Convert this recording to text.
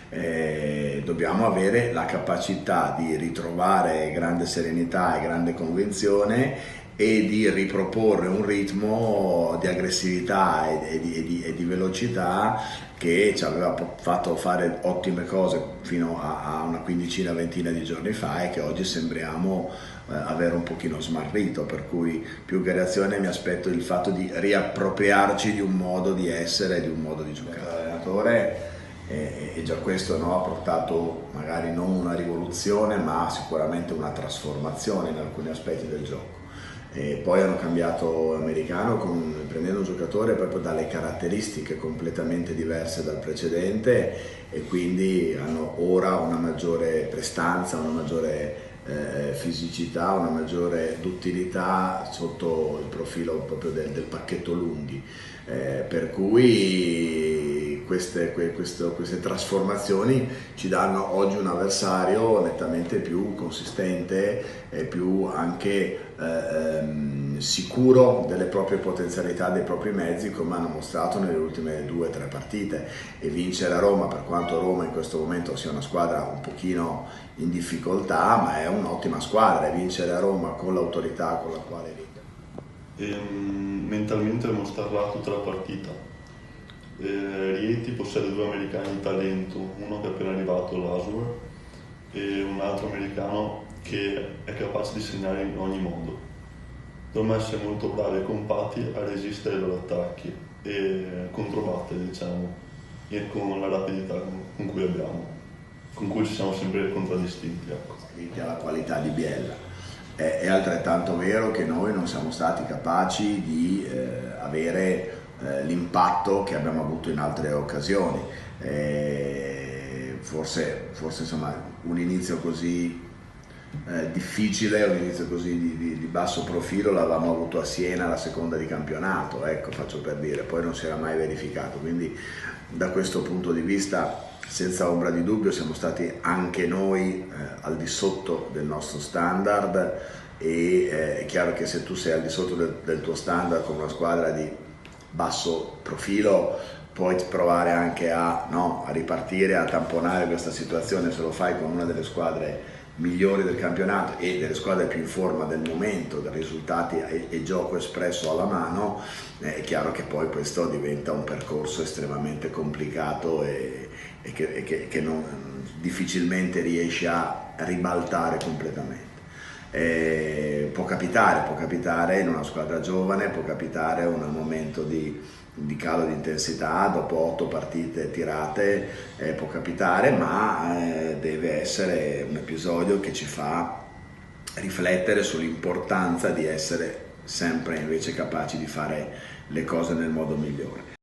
Dobbiamo avere la capacità di ritrovare grande serenità e grande convinzione e di riproporre un ritmo di aggressività e di velocità che ci aveva fatto fare ottime cose fino a una quindicina, ventina di giorni fa e che oggi sembriamo avere un pochino smarrito, per cui più che reazione mi aspetto il fatto di riappropriarci di un modo di essere e di un modo di giocare. L'allenatore e già questo, no, ha portato magari non una rivoluzione ma sicuramente una trasformazione in alcuni aspetti del gioco. E poi hanno cambiato americano prendendo un giocatore proprio dalle caratteristiche completamente diverse dal precedente e quindi hanno ora una maggiore prestanza, una maggiore fisicità, una maggiore duttilità sotto il profilo proprio del pacchetto lunghi, per cui queste trasformazioni ci danno oggi un avversario nettamente più consistente e più anche sicuro delle proprie potenzialità, dei propri mezzi, come hanno mostrato nelle ultime 2 o 3 partite. E vincere a Roma, per quanto Roma in questo momento sia una squadra un pochino in difficoltà, ma è un'ottima squadra, e vincere a Roma con l'autorità con la quale mentalmente abbiamo mostrarla tutta la partita. Rieti possiede 2 americani di talento, uno che è appena arrivato, l'Asur, e un altro americano che è capace di segnare in ogni modo. Dobbiamo essere molto bravi e compatti a resistere ai loro attacchi e controbattere, diciamo, e con la rapidità con cui abbiamo, con cui ci siamo sempre contraddistinti. Ecco. Alla qualità di Biella. È altrettanto vero che noi non siamo stati capaci di avere l'impatto che abbiamo avuto in altre occasioni. Forse insomma, un inizio così difficile, un inizio così di basso profilo l'avevamo avuto a Siena la seconda di campionato, ecco, faccio per dire, poi non si era mai verificato, quindi da questo punto di vista senza ombra di dubbio siamo stati anche noi al di sotto del nostro standard e è chiaro che se tu sei al di sotto del tuo standard con una squadra di basso profilo puoi provare anche a ripartire, a tamponare questa situazione. Se lo fai con una delle squadre migliori del campionato e delle squadre più in forma del momento, da risultati e gioco espresso alla mano, è chiaro che poi questo diventa un percorso estremamente complicato e che difficilmente riesce a ribaltare completamente. Può capitare in una squadra giovane, può capitare un momento di calo di intensità dopo 8 partite tirate, può capitare, ma deve essere un episodio che ci fa riflettere sull'importanza di essere sempre invece capaci di fare le cose nel modo migliore.